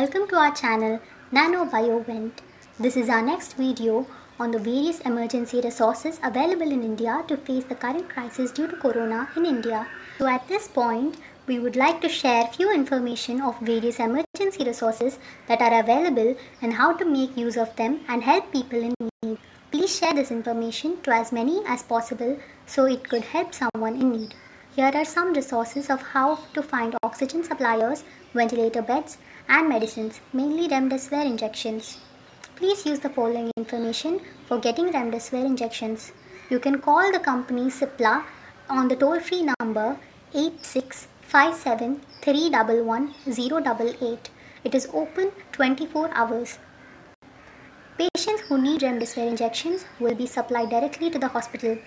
Welcome to our channel NanoBioVent. This is our next video on the various emergency resources available in India to face the current crisis due to corona in India. So at this point, we would like to share few information of various emergency resources that are available and how to make use of them and help people in need. Please share this information to as many as possible so it could help someone in need. Here are some resources of how to find oxygen suppliers, ventilator beds, and medicines, mainly remdesivir injections. Please use the following information for getting remdesivir injections. You can call the company Cipla on the toll-free number 8657311088. It is open 24 hours. Patients who need remdesivir injections will be supplied directly to the hospital.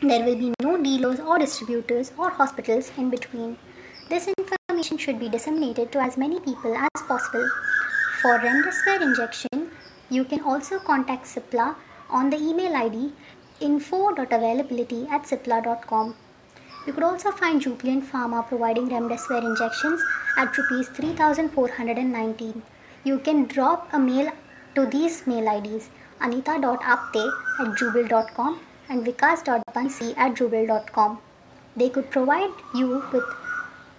There will be no dealers or distributors or hospitals in between. This information should be disseminated to as many people as possible. For remdesivir injection, you can also contact Cipla on the email ID info.availability@cipla.com. You could also find Jubilant Pharma providing remdesivir injections at Rs 3,419. You can drop a mail to these mail IDs anita.apte@jubil.com and vikas.bansi@jubil.com. They could provide you with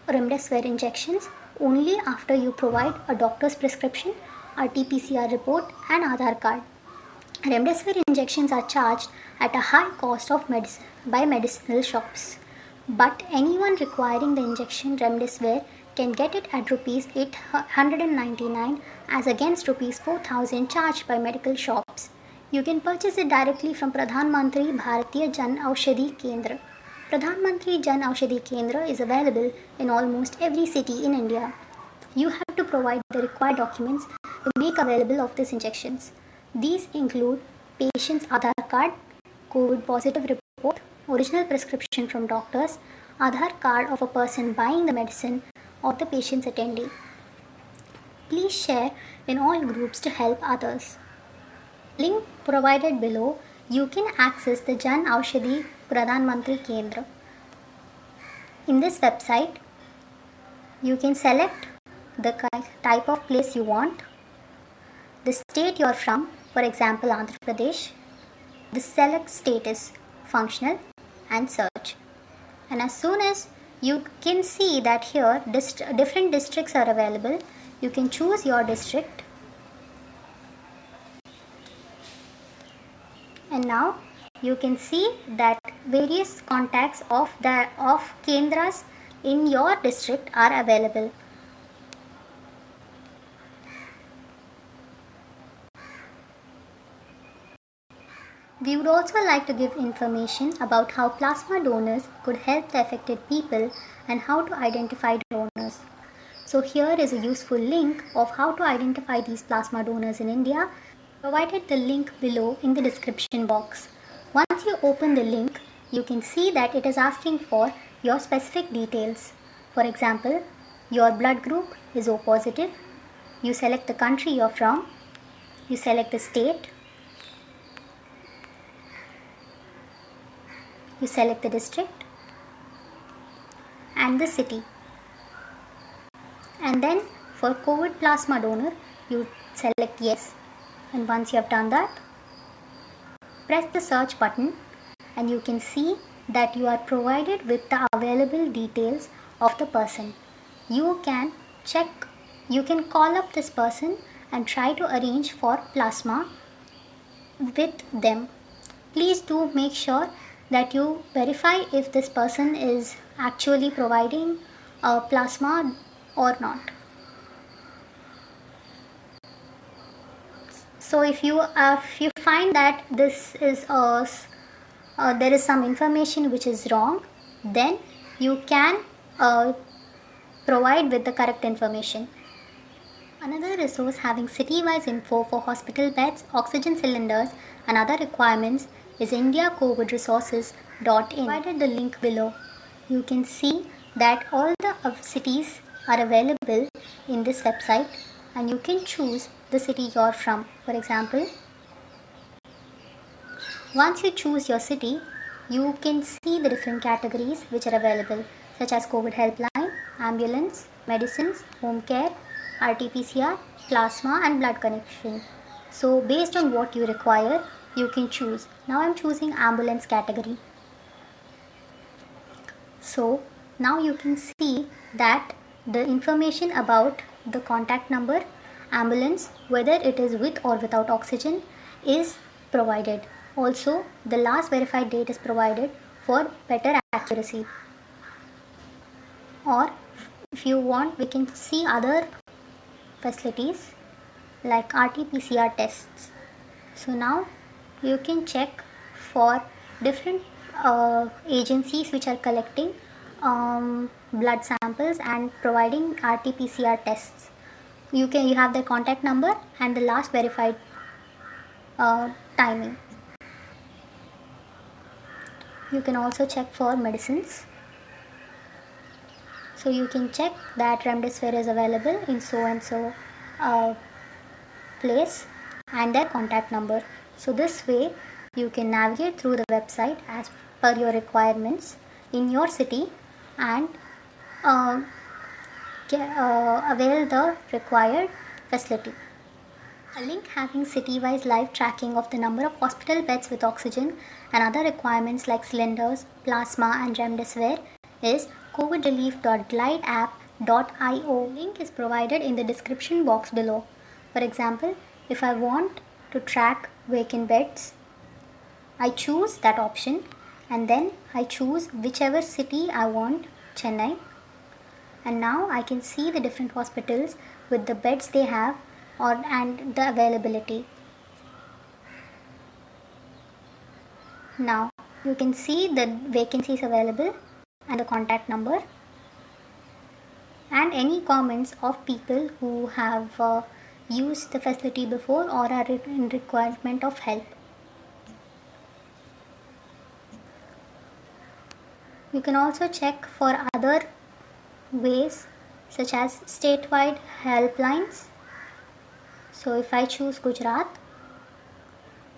remdesivir injections only after you provide a doctor's prescription, RT-PCR report and Aadhaar card. Remdesivir injections are charged at a high cost of by medicinal shops. But anyone requiring the injection remdesivir can get it at Rs 899 as against Rs 4,000 charged by medical shops. You can purchase it directly from Pradhan Mantri Bharatiya Jan Aushadhi Kendra. Pradhan Mantri Jan Aushadhi Kendra is available in almost every city in India. You have to provide the required documents to make available of these injections. These include patient's Aadhaar card, COVID positive report, original prescription from doctors, Aadhaar card of a person buying the medicine or the patient's attendee. Please share in all groups to help others. Link provided below, you can access the Jan Aushadhi Pradhan Mantri Kendra. In this website, you can select the type of place you want, the state you are from, for example Andhra Pradesh, the select status, functional and search. And as soon as you can see that here different districts are available, you can choose your district. And now you can see that various contacts of Kendras in your district are available. We would also like to give information about how plasma donors could help the affected people and how to identify donors. So here is a useful link of how to identify these plasma donors in India. Provided the link below in the description box. Once you open the link, you can see that it is asking for your specific details. For example, your blood group is O positive. You select the country you're from. You select the state. You select the district and the city. And then for COVID plasma donor, you select yes. And once you have done that, press the search button and you can see that you are provided with the available details of the person. You can call up this person and try to arrange for plasma with them. Please do make sure that you verify if this person is actually providing plasma or not. So if you find that this is there is some information which is wrong, then you can provide with the correct information. Another resource having city-wise info for hospital beds, oxygen cylinders and other requirements is indiacovidresources.in. Provided the link below. You can see that all the cities are available in this website and you can choose the city you're from. For example, once you choose your city, you can see the different categories which are available, such as COVID helpline, ambulance, medicines, home care, RT-PCR, plasma and blood connection. So based on what you require, you can choose. Now I'm choosing ambulance category. So now you can see that the information about the contact number, ambulance, whether it is with or without oxygen, is provided. Also, the last verified date is provided for better accuracy. Or if you want, we can see other facilities like RT-PCR tests. So now you can check for different agencies which are collecting blood samples and providing RT-PCR tests. You have their contact number and the last verified timing. You can also check for medicines. So you can check that remdesivir is available in so and so place and their contact number. So this way you can navigate through the website as per your requirements in your city and uh, avail the required facility. A link having city-wise live tracking of the number of hospital beds with oxygen and other requirements like cylinders, plasma and remdesivir is covidrelief.glideapp.io. Link is provided in the description box below. For example, if I want to track vacant beds, I choose that option and then I choose whichever city I want, Chennai. And now I can see the different hospitals with the beds they have and the availability. Now you can see the vacancies available and the contact number and any comments of people who have used the facility before or are in requirement of help. You can also check for other ways such as statewide helplines. So if I choose Gujarat,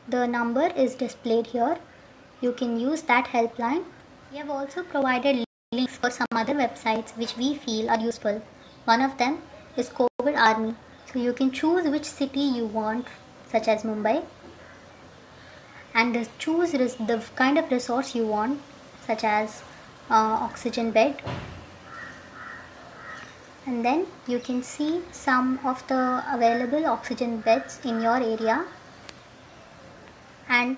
the number is displayed here. You can use that helpline. We have also provided links for some other websites which we feel are useful. One of them is COVID Army. So you can choose which city you want, such as Mumbai, and choose the kind of resource you want, such as oxygen bed. And then you can see some of the available oxygen beds in your area. And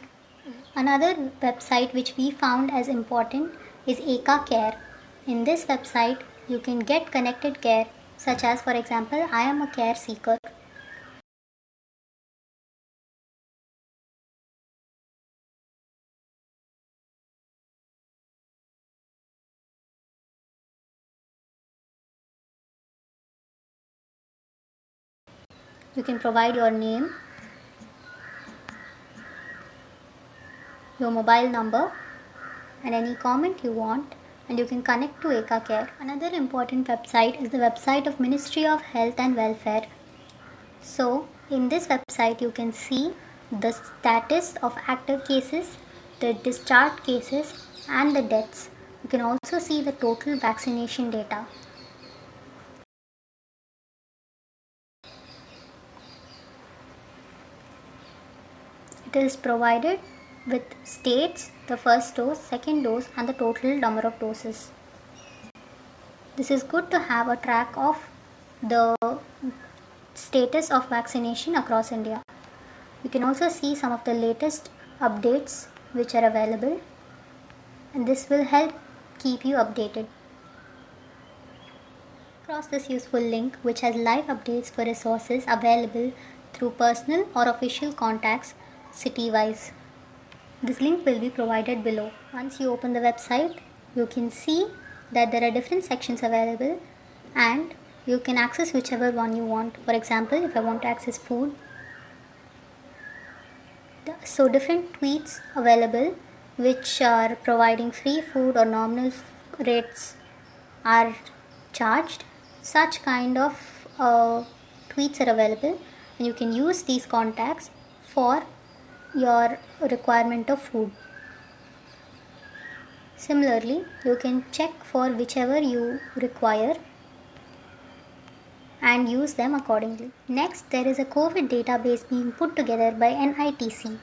another website which we found as important is Eka Care. In this website, you can get connected care, such as, for example, I am a care seeker. You can provide your name, your mobile number, and any comment you want, and you can connect to Eka Care. Another important website is the website of Ministry of Health and Welfare. So in this website you can see the status of active cases, the discharged cases and the deaths. You can also see the total vaccination data. It is provided with states, the first dose, second dose and the total number of doses. This is good to have a track of the status of vaccination across India. You can also see some of the latest updates which are available, and this will help keep you updated. Cross this useful link which has live updates for resources available through personal or official contacts city-wise. This link will be provided below. Once you open the website, you can see that there are different sections available and you can access whichever one you want. For example, if I want to access food, so different tweets available which are providing free food or nominal rates are charged. Such kind of tweets are available and you can use these contacts for your requirement of food. Similarly, you can check for whichever you require and use them accordingly. Next, there is a COVID database being put together by NITC.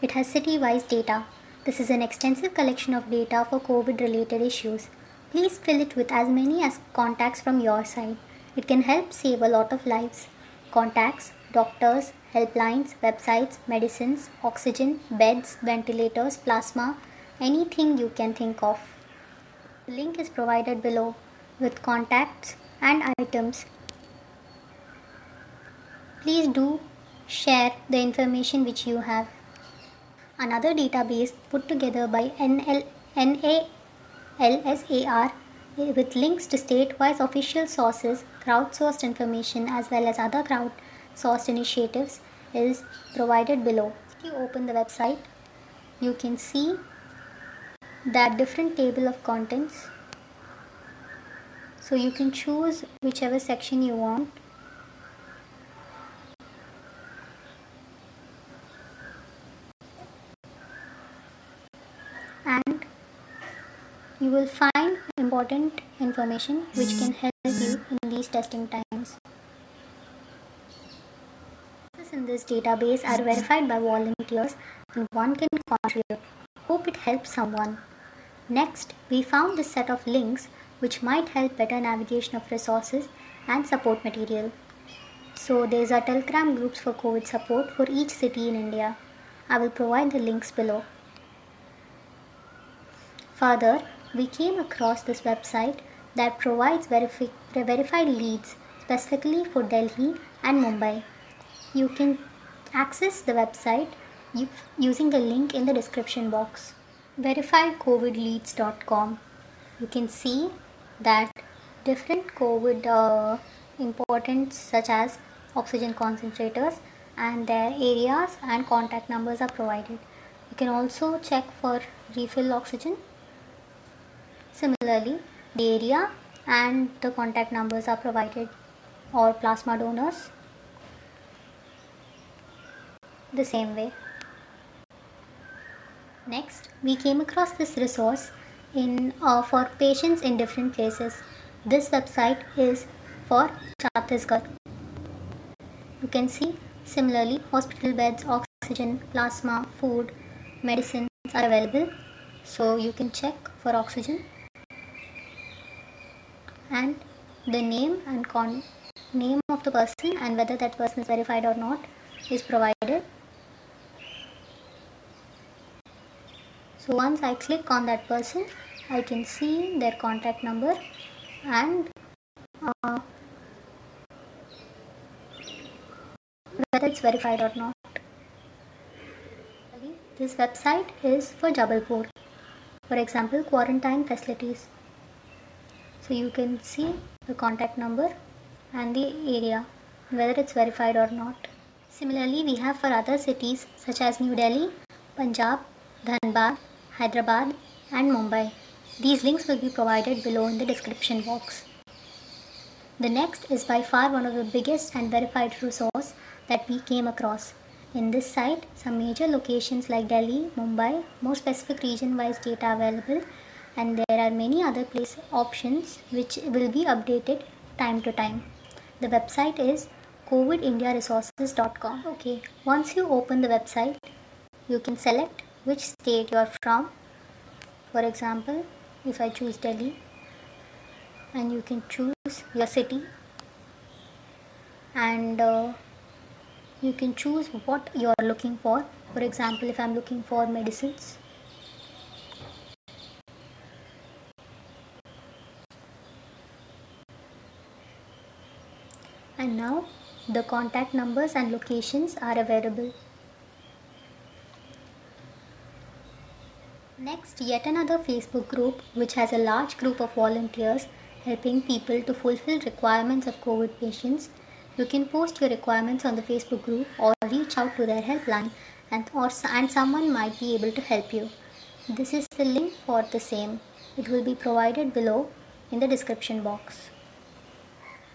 It has city-wise data. This is an extensive collection of data for COVID-related issues. Please fill it with as many as contacts from your side. It can help save a lot of lives. Contacts, doctors, helplines, websites, medicines, oxygen, beds, ventilators, plasma, anything you can think of. The link is provided below with contacts and items. Please do share the information which you have. Another database put together by NALSAR with links to state-wise official sources, crowdsourced information as well as other crowdsourced initiatives is provided below. If you open the website, you can see that different table of contents. So you can choose whichever section you want. And you will find important information which can help you in these testing times. In this database are verified by volunteers and one can contribute. Hope it helps someone. Next, we found this set of links which might help better navigation of resources and support material. So there's a Telegram groups for COVID support for each city in India. I will provide the links below. Further, we came across this website that provides verified leads specifically for Delhi and Mumbai. You can access the website using the link in the description box. verifiedcovidleads.com. You can see that different COVID importance such as oxygen concentrators and their areas and contact numbers are provided. You can also check for refill oxygen. Similarly, the area and the contact numbers are provided, or plasma donors the same way. Next, we came across this resource for patients in different places. This website is for Chhattisgarh. You can see similarly hospital beds, oxygen, plasma, food, medicines are available. So you can check for oxygen and the name and name of the person and whether that person is verified or not is provided. So once I click on that person, I can see their contact number and whether it's verified or not. This website is for Jabalpur. For example, quarantine facilities. So you can see the contact number and the area, whether it's verified or not. Similarly, we have for other cities such as New Delhi, Punjab, Dhanbad, Hyderabad and Mumbai. These links will be provided below in the description box. The next is by far one of the biggest and verified resource that we came across. In this site, some major locations like Delhi, Mumbai, more specific region-wise data available, and there are many other place options which will be updated time to time. The website is covidindiaresources.com. Okay, once you open the website, you can select which state you are from. For example, if I choose Delhi, and you can choose your city and you can choose what you are looking for. For example, if I am looking for medicines, and now the contact numbers and locations are available. Next, yet another Facebook group which has a large group of volunteers helping people to fulfill requirements of COVID patients. You can post your requirements on the Facebook group or reach out to their helpline and someone might be able to help you. This is the link for the same. It will be provided below in the description box.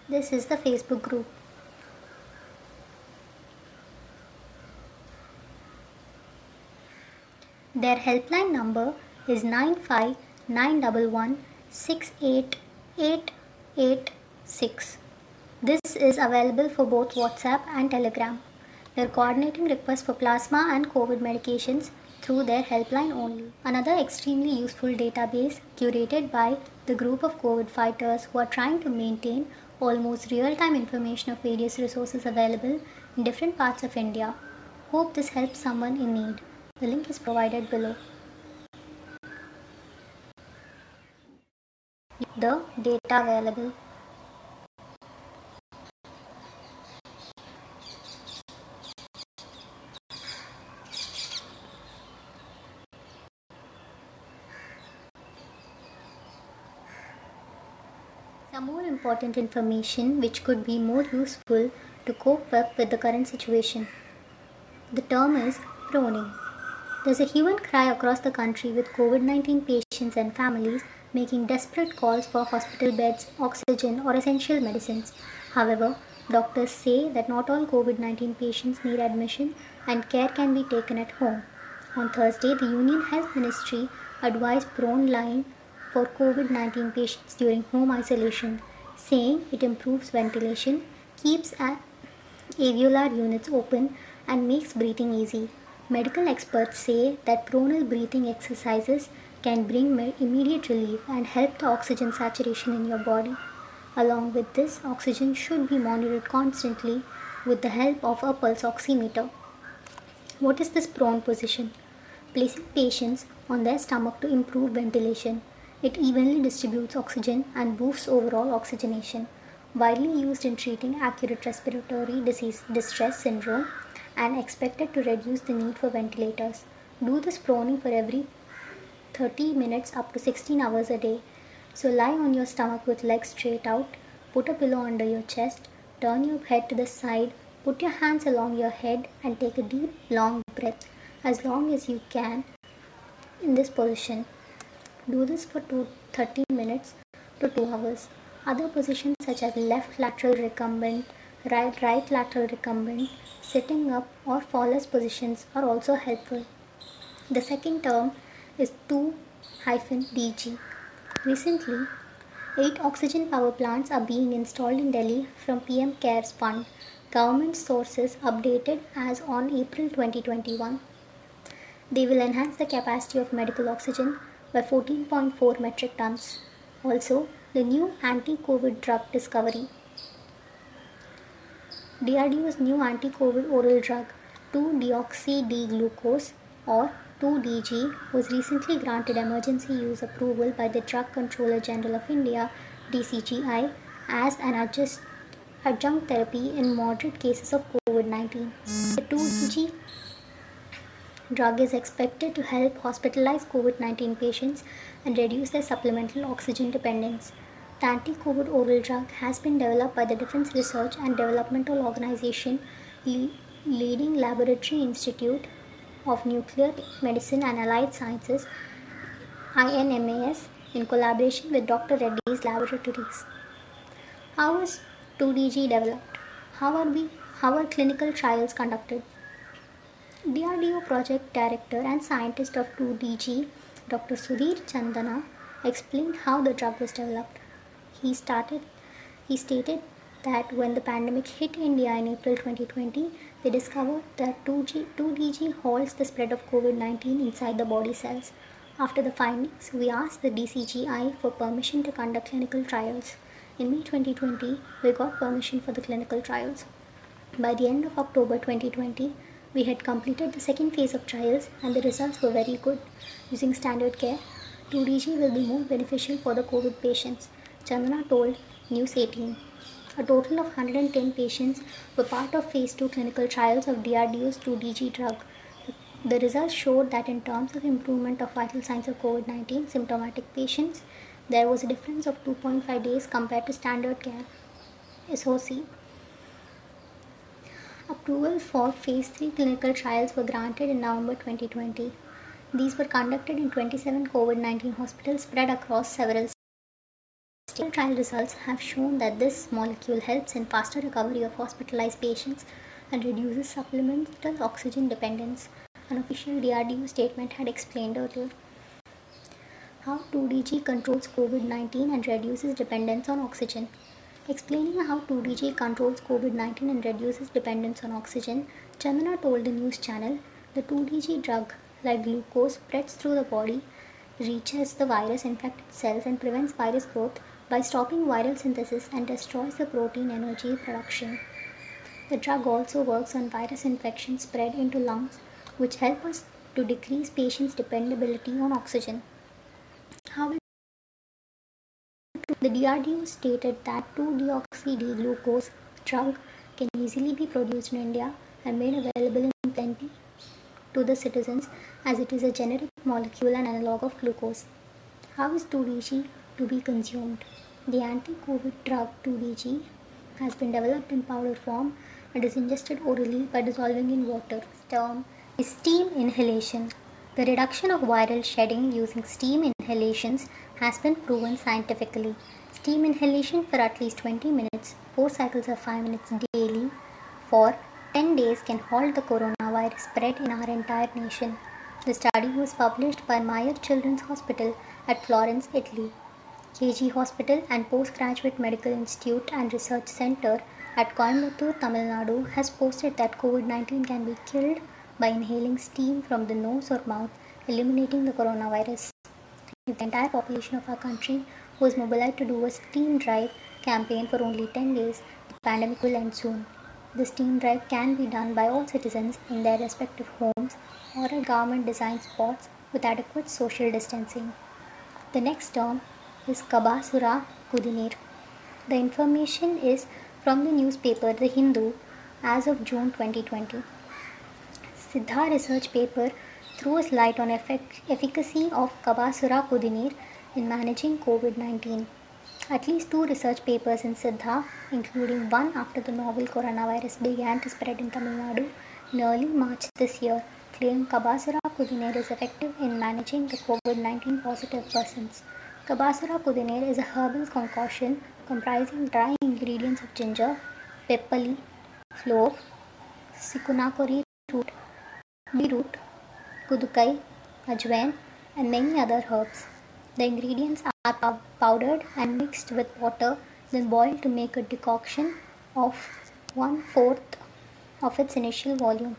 This is the Facebook group. Their helpline number is 95911 68886. This is available for both WhatsApp and Telegram. They're coordinating requests for plasma and COVID medications through their helpline only. Another extremely useful database curated by the group of COVID fighters who are trying to maintain almost real time information of various resources available in different parts of India. Hope this helps someone in need. The link is provided below. The data available. Some more important information which could be more useful to cope up with the current situation. The term is proning. There's a hue and cry across the country with COVID-19 patients and families making desperate calls for hospital beds, oxygen, or essential medicines. However, doctors say that not all COVID-19 patients need admission and care can be taken at home. On Thursday, the Union Health Ministry advised prone lying for COVID-19 patients during home isolation, saying it improves ventilation, keeps alveolar units open, and makes breathing easy. Medical experts say that pronal breathing exercises can bring immediate relief and help the oxygen saturation in your body. Along with this, oxygen should be monitored constantly with the help of a pulse oximeter. What is this prone position? Placing patients on their stomach to improve ventilation. It evenly distributes oxygen and boosts overall oxygenation. Widely used in treating acute respiratory disease distress syndrome and expected to reduce the need for ventilators. Do this proning for every 30 minutes up to 16 hours a day. So lie on your stomach with legs straight out, put a pillow under your chest, turn your head to the side, put your hands along your head and take a deep long breath as long as you can in this position. Do this for 30 minutes to 2 hours. Other positions such as left lateral recumbent, right lateral recumbent, sitting up or fallout positions are also helpful. The second term is 2-DG. Recently, 8 oxygen power plants are being installed in Delhi from PM CARES Fund. Government sources updated as on April 2021. They will enhance the capacity of medical oxygen by 14.4 metric tons. Also, the new anti-COVID drug discovery. DRDO's new anti-COVID oral drug 2-deoxy-D-glucose or 2-DG was recently granted emergency use approval by the Drug Controller General of India DCGI as an adjunct therapy in moderate cases of COVID-19. The 2-DG drug is expected to help hospitalized COVID-19 patients and reduce their supplemental oxygen dependence. The anti-COVID oral drug has been developed by the Defense Research and Developmental Organization, Leading Laboratory Institute of Nuclear Medicine and Allied Sciences, INMAS, in collaboration with Dr. Reddy's laboratories. How is 2DG developed? How are clinical trials conducted? DRDO project director and scientist of 2DG, Dr. Sudhir Chandana, explained how the drug was developed. He stated that when the pandemic hit India in April 2020, they discovered that 2DG halts the spread of COVID-19 inside the body cells. After the findings, we asked the DCGI for permission to conduct clinical trials. In May 2020, we got permission for the clinical trials. By the end of October 2020, we had completed the second phase of trials and the results were very good. Using standard care, 2DG will be more beneficial for the COVID patients, Chandana told News 18. A total of 110 patients were part of phase 2 clinical trials of DRDO's 2DG drug. The results showed that in terms of improvement of vital signs of COVID-19 symptomatic patients, there was a difference of 2.5 days compared to standard care. SOC. Approval for phase 3 clinical trials were granted in November 2020. These were conducted in 27 COVID-19 hospitals spread across several states. Trial results have shown that this molecule helps in faster recovery of hospitalized patients and reduces supplemental oxygen dependence, an official DRDO statement had explained earlier. How 2DG controls COVID-19 and reduces dependence on oxygen. Explaining how 2DG controls COVID-19 and reduces dependence on oxygen, Chandana told the news channel the 2DG drug, like glucose, spreads through the body, reaches the virus infected cells, and prevents virus growth by stopping viral synthesis and destroys the protein energy production. The drug also works on virus infection spread into lungs, which help us to decrease patients' dependability on oxygen. How the DRDO stated that 2-deoxy-D-glucose drug can easily be produced in India and made available in plenty to the citizens as it is a generic molecule and analog of glucose. How is 2DG to be consumed? The anti-COVID drug 2DG has been developed in powder form and is ingested orally by dissolving in water. This term is steam inhalation. The reduction of viral shedding using steam inhalations has been proven scientifically. Steam inhalation for at least 20 minutes, 4 cycles of 5 minutes daily for 10 days can halt the coronavirus spread in our entire nation. The study was published by Mayo Children's Hospital at Florence, Italy. KG Hospital and Postgraduate Medical Institute and Research Center at Coimbatore, Tamil Nadu has posted that COVID-19 can be killed by inhaling steam from the nose or mouth, eliminating the coronavirus. If the entire population of our country was mobilized to do a steam drive campaign for only 10 days, the pandemic will end soon. The steam drive can be done by all citizens in their respective homes or at government designed spots with adequate social distancing. The next term is Kabasura Kudineer. The information is from the newspaper The Hindu as of June 2020. Siddha research paper throws light on efficacy of Kabasura Kudineer in managing COVID-19. At least 2 research papers in Siddha, including one after the novel coronavirus began to spread in Tamil Nadu in early March this year, claim Kabasura Kudineer is effective in managing the COVID-19 positive persons. Kabasura Kudineer is a herbal concoction comprising dry ingredients of ginger, peppali, clove, sikunakori root, beetroot, kudukai, ajwain, and many other herbs. The ingredients are powdered and mixed with water, then boiled to make a decoction of 1/4 of its initial volume.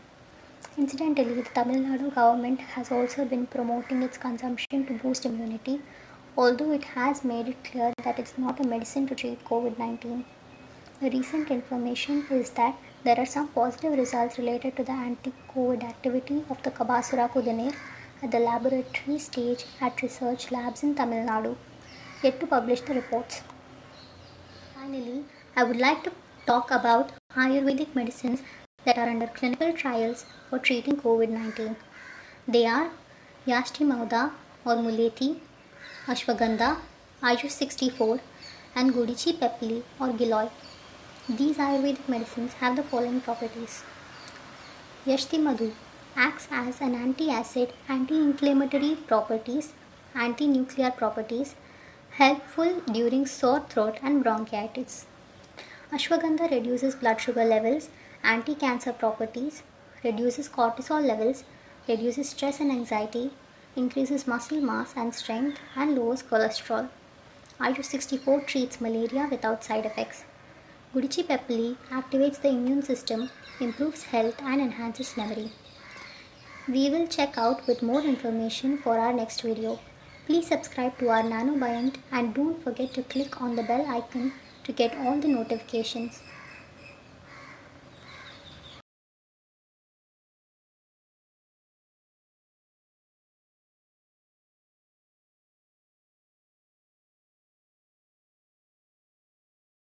Incidentally, the Tamil Nadu government has also been promoting its consumption to boost immunity, although it has made it clear that it's not a medicine to treat COVID-19. The recent information is that there are some positive results related to the anti-COVID activity of the Kabasura Kudineer at the laboratory stage at research labs in Tamil Nadu, yet to publish the reports. Finally, I would like to talk about Ayurvedic medicines that are under clinical trials for treating COVID-19. They are Yashti Mauda or Muleti, Ashwagandha, Ayush 64, and Gudichi Pepli or Giloy. These Ayurvedic medicines have the following properties. Yashti Madhu acts as an anti-acid, anti-inflammatory properties, anti-nuclear properties, helpful during sore throat and bronchitis. Ashwagandha reduces blood sugar levels, anti-cancer properties, reduces cortisol levels, reduces stress and anxiety, increases muscle mass and strength, and lowers cholesterol. Ayush 64 treats malaria without side effects. Gudichi Pepli activates the immune system, improves health, and enhances memory. We will check out with more information for our next video. Please subscribe to our NanoBiont and don't forget to click on the bell icon to get all the notifications.